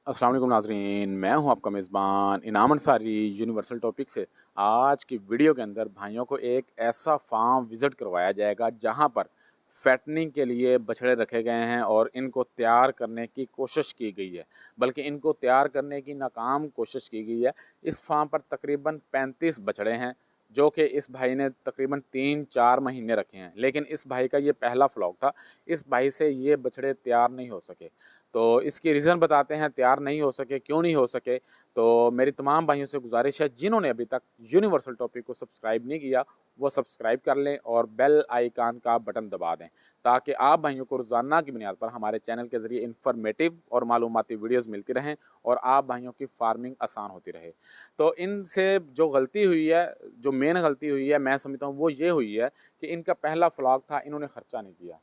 अस्सलाम वालेकुम नाज़रीन, मैं हूं आपका मेज़बान इनाम अंसारी यूनिवर्सल टॉपिक से। आज की वीडियो के अंदर भाइयों को एक ऐसा फार्म विज़िट करवाया जाएगा जहां पर फैटनिंग के लिए बछड़े रखे गए हैं और इनको तैयार करने की कोशिश की गई है, बल्कि इनको तैयार करने की नाकाम कोशिश की गई है। इस फार्म पर तकरीबन 35 बछड़े हैं जो कि इस भाई ने तकरीबन 3-4 महीने रखे हैं, लेकिन इस भाई का ये पहला फ्लॉग था। इस भाई से ये बछड़े तैयार नहीं हो सके। तो इसकी रीज़न बताते हैं तैयार नहीं हो सके, क्यों नहीं हो सके। तो मेरी तमाम भाइयों से गुजारिश है, जिन्होंने अभी तक यूनिवर्सल टॉपिक को सब्सक्राइब नहीं किया वो सब्सक्राइब कर लें और बेल आइकन का बटन दबा दें, ताकि आप भाइयों को रोज़ाना की बुनियाद पर हमारे चैनल के ज़रिए इन्फॉर्मेटिव और मालूमाती वीडियोज़ मिलती रहें और आप भाइयों की फार्मिंग आसान होती रहे। तो इनसे जो गलती हुई है, जो मेन गलती हुई है, मैं समझता हूँ वो ये हुई है कि इनका पहला फ्लॉग था, इन्होंने खर्चा नहीं किया।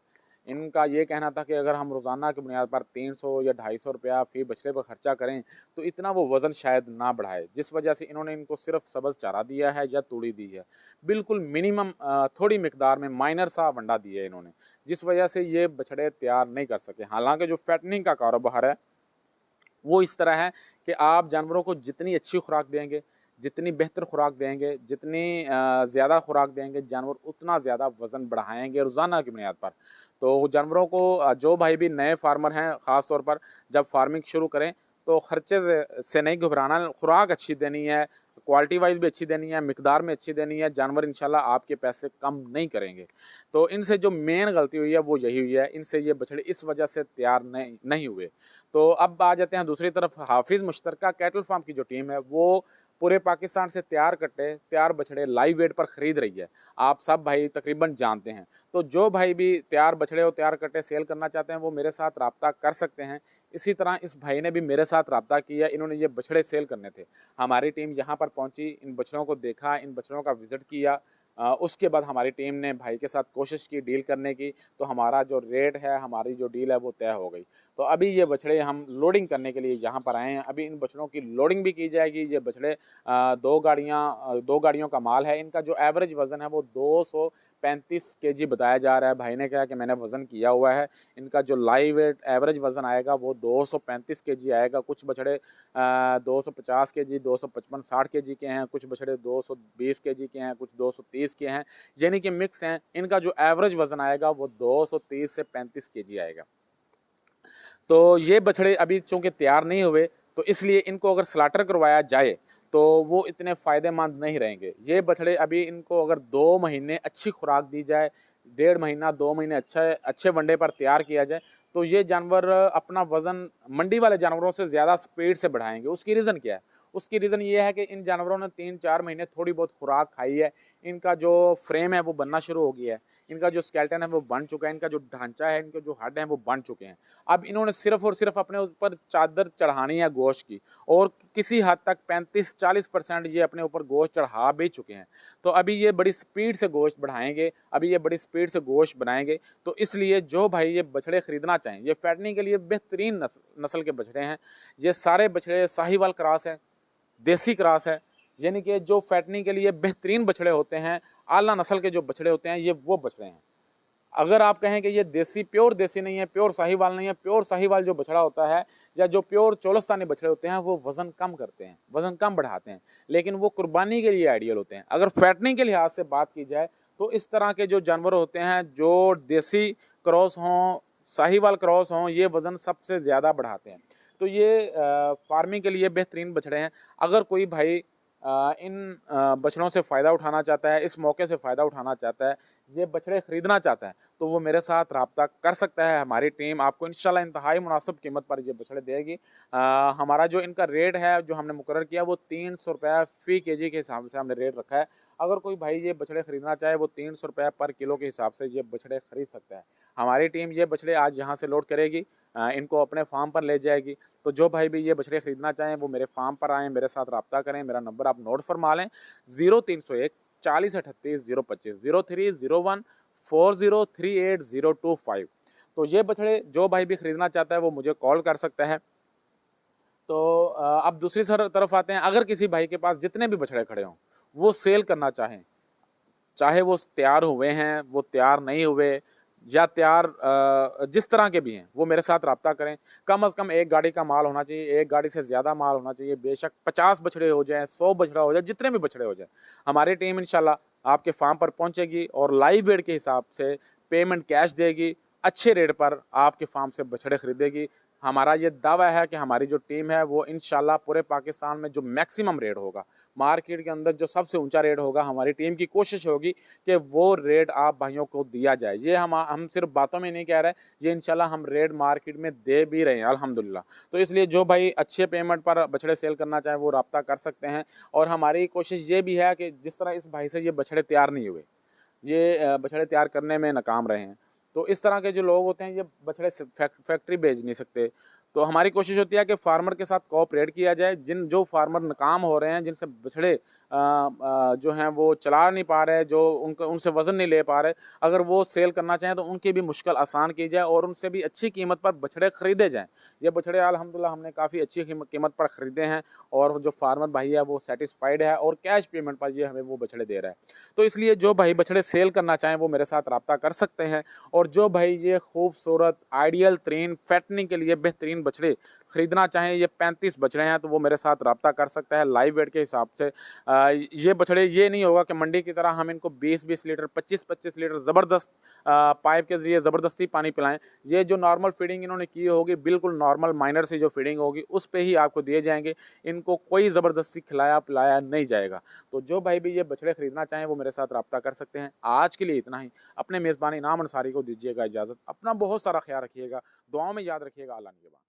इनका ये कहना था कि अगर हम रोज़ाना की बुनियाद पर 300 या 250 रुपया फ़ी बछड़े पर खर्चा करें तो इतना वो वज़न शायद ना बढ़ाए, जिस वजह से इन्होंने इनको सिर्फ सब्ज़ चारा दिया है या तूड़ी दी है। बिल्कुल मिनिमम थोड़ी मिकदार में माइनर सा वंडा दिया है इन्होंने, जिस वजह से ये बछड़े तैयार नहीं कर सके। हालांकि जो फैटनिंग का कारोबार है वो इस तरह है कि आप जानवरों को जितनी अच्छी खुराक देंगे, जितनी बेहतर खुराक देंगे, जितनी ज़्यादा खुराक देंगे, जानवर उतना ज़्यादा वज़न बढ़ाएँगे रोज़ाना की बुनियाद पर। तो जानवरों को जो भाई भी नए फार्मर हैं, ख़ास तौर पर जब फार्मिंग शुरू करें तो खर्चे से नहीं घबराना, खुराक अच्छी देनी है, क्वालिटी वाइज़ भी अच्छी देनी है, मिकदार में अच्छी देनी है, जानवर इंशाल्लाह आपके पैसे कम नहीं करेंगे। तो इनसे जो मेन गलती हुई है वो यही हुई है, इनसे ये बछड़े इस वजह से तैयार नहीं हुए। तो अब आ जाते हैं दूसरी तरफ, हाफिज़ मुश्तरका कैटल फार्म की जो टीम है वो पूरे पाकिस्तान से तैयार बछड़े लाइव वेट पर खरीद रही है। आप सब भाई तकरीबन जानते हैं। तो जो भाई भी तैयार बछड़े और तैयार कट्टे सेल करना चाहते हैं वो मेरे साथ राब्ता कर सकते हैं। इसी तरह इस भाई ने भी मेरे साथ राब्ता किया, इन्होंने ये बछड़े सेल करने थे। हमारी टीम यहाँ पर पहुंची, इन बछड़ों को देखा, इन बछड़ों का विजिट किया। उसके बाद हमारी टीम ने भाई के साथ कोशिश की डील करने की, तो हमारा जो रेट है, हमारी जो डील है वो तय हो गई। तो अभी ये बछड़े हम लोडिंग करने के लिए यहाँ पर आए हैं। अभी इन बछड़ों की लोडिंग भी की जाएगी। ये बछड़े 2 गाड़ियों का माल है। इनका जो एवरेज वज़न है वो 235 केजी बताया जा रहा है। भाई ने कहा कि मैंने वज़न किया हुआ है। इनका जो लाइव वेट एवरेज वज़न आएगा वो 235 केजी आएगा। कुछ बछड़े 250 केजी, 255, 60 केजी के हैं, कुछ बछड़े 220 केजी के हैं, कुछ 230 के हैं, यानी कि मिक्स हैं। इनका जो एवरेज वज़न आएगा वो 230 से 35 केजी आएगा। तो ये बछड़े अभी चूंकि तैयार नहीं हुए, तो इसलिए इनको अगर स्लाटर करवाया जाए तो वो इतने फ़ायदेमंद नहीं रहेंगे। ये बछड़े अभी इनको अगर 2 महीने अच्छी खुराक दी जाए, 1.5 महीना 2 महीने अच्छे वनडे पर तैयार किया जाए, तो ये जानवर अपना वज़न मंडी वाले जानवरों से ज़्यादा स्पीड से बढ़ाएंगे। उसकी रीज़न क्या है? उसकी रीज़न ये है कि इन जानवरों ने 3-4 महीने थोड़ी बहुत खुराक खाई है, इनका जो फ्रेम है वो बनना शुरू हो गया है, इनका जो स्केलेटन है वो बन चुका है, इनका जो ढांचा है, इनके जो हड्ड हैं वो बन चुके हैं। अब इन्होंने सिर्फ और सिर्फ अपने ऊपर चादर चढ़ानी है गोश्त की, और किसी हद तक 35-40% ये अपने ऊपर गोश्त चढ़ा भी चुके हैं। तो अभी ये बड़ी स्पीड से गोश्त बढ़ाएंगे, अभी ये बड़ी स्पीड से गोश्त बनाएंगे। तो इसलिए जो भाई ये बछड़े खरीदना चाहें, ये फैटनिंग के लिए बेहतरीन नस्ल के बछड़े हैं। ये सारे बछड़े साहिवाल क्रॉस है, देसी क्रॉस है, यानी कि जो फैटनिंग के लिए बेहतरीन बछड़े होते हैं, आला नस्ल के जो बछड़े होते हैं, ये वो बछड़े हैं। अगर आप कहें कि ये देसी प्योर देसी नहीं है, प्योर साहिवाल नहीं है, प्योर साहिवाल जो बछड़ा होता है या जो प्योर चोलस्तानी बछड़े होते हैं वो वजन कम करते हैं, वजन कम बढ़ाते हैं, लेकिन वो कुर्बानी के लिए आइडियल होते हैं। अगर फैटनिंग के लिहाज से बात की जाए तो इस तरह के जो जानवर होते हैं जो देसी क्रॉस हों, साहिवाल क्रॉस हों, ये वजन सबसे ज़्यादा बढ़ाते हैं। तो ये फार्मिंग के लिए बेहतरीन बछड़े हैं। अगर कोई भाई इन बछड़ों से फ़ायदा उठाना चाहता है, इस मौके से फ़ायदा उठाना चाहता है, ये बछड़े ख़रीदना चाहता है, तो वो मेरे साथ रब्ता कर सकता है। हमारी टीम आपको इंशाल्लाह इंतहाई मुनासिब कीमत पर ये बछड़े देगी। हमारा जो इनका रेट है जो हमने मुकर्रर किया वो 300 रुपये फ़ी केजी के हिसाब से हमने रेट रखा है। अगर कोई भाई ये बछड़े खरीदना चाहे वो 300 रुपये पर किलो के हिसाब से ये बछड़े खरीद सकता है। हमारी टीम ये बछड़े आज यहाँ से लोड करेगी, इनको अपने फार्म पर ले जाएगी। तो जो भाई भी ये बछड़े खरीदना चाहें वो मेरे फार्म पर आएँ, मेरे साथ रब्ता करें। मेरा नंबर आप नोट फरमा लें, 0301 40 38 025, 0301 4038 025। तो ये बछड़े जो भाई भी खरीदना चाहता है वो मुझे कॉल कर सकता है। तो अब दूसरी तरफ आते हैं, अगर किसी भाई के पास जितने भी बछड़े खड़े हों वो सेल करना चाहें, चाहे वो तैयार हुए हैं, वो तैयार नहीं हुए, या तैयार जिस तरह के भी हैं वो मेरे साथ रब्ता करें। कम से कम एक गाड़ी का माल होना चाहिए, एक गाड़ी से ज़्यादा माल होना चाहिए। बेशक 50 बछड़े हो जाएँ, 100 बछड़ा हो जाए, जितने भी बछड़े हो जाए, हमारी टीम इंशाल्लाह आपके फार्म पर पहुंचेगी और लाइव वेट के हिसाब से पेमेंट कैश देगी, अच्छे रेट पर आपके फार्म से बछड़े खरीदेगी। हमारा ये दावा है कि हमारी जो टीम है वो इंशाल्लाह पूरे पाकिस्तान में जो मैक्सिमम रेट होगा, मार्केट के अंदर जो सबसे ऊंचा रेट होगा, हमारी टीम की कोशिश होगी कि वो रेट आप भाइयों को दिया जाए। ये हम सिर्फ बातों में नहीं कह रहे, ये इंशाल्लाह हम रेट मार्केट में दे भी रहे हैं अल्हम्दुलिल्लाह। तो इसलिए जो भाई अच्छे पेमेंट पर बछड़े सेल करना चाहे वो रब्ता कर सकते हैं। और हमारी कोशिश ये भी है कि जिस तरह इस भाई से ये बछड़े तैयार नहीं हुए, ये बछड़े तैयार करने में नाकाम रहे हैं, तो इस तरह के जो लोग होते हैं ये बछड़े फैक्ट्री भेज नहीं सकते। तो हमारी कोशिश होती है कि फार्मर के साथ कोऑपरेट किया जाए। जो फार्मर नाकाम हो रहे हैं, जिनसे बछड़े जो हैं वो चला नहीं पा रहे, जो उनसे वज़न नहीं ले पा रहे, अगर वो सेल करना चाहें तो उनकी भी मुश्किल आसान की जाए और उनसे भी अच्छी कीमत पर बछड़े खरीदे जाएँ। ये बछड़े अल्हम्दुलिल्लाह हमने काफ़ी अच्छी कीमत पर खरीदे हैं और जो फार्मर भाई है वो सैटिस्फाइड है और कैश पेमेंट पर ये हमें वो बछड़े दे रहा है। तो इसलिए जो भाई बछड़े सेल करना चाहें वो मेरे साथ रब्ता कर सकते हैं। और जो भाई ये खूबसूरत आइडियल तरीन फैटनिंग के लिए बेहतरीन बछड़े खरीदना चाहें, ये 35 बछड़े हैं, तो वो मेरे साथ रब्ता कर सकता है लाइव वेट के हिसाब से। ये बछड़े ये नहीं होगा कि मंडी की तरह हम इनको 20-20 लीटर 25-25 लीटर ज़बरदस्त पाइप के ज़रिए ज़बरदस्ती पानी पिलाएं। ये जो नॉर्मल फीडिंग इन्होंने की होगी, बिल्कुल नॉर्मल माइनर से जो फीडिंग होगी उस पे ही आपको दिए जाएंगे। इनको कोई ज़बरदस्ती खिलाया पिलाया नहीं जाएगा। तो जो भाई भी ये बछड़े खरीदना चाहें वो मेरे साथ रब्ता कर सकते हैं। आज के लिए इतना ही। अपने मेज़बान इनाम अंसारी को दीजिएगा इजाज़त। अपना बहुत सारा ख्याल रखिएगा, दुआओं में याद रखिएगा। अल्लाह निगहबान।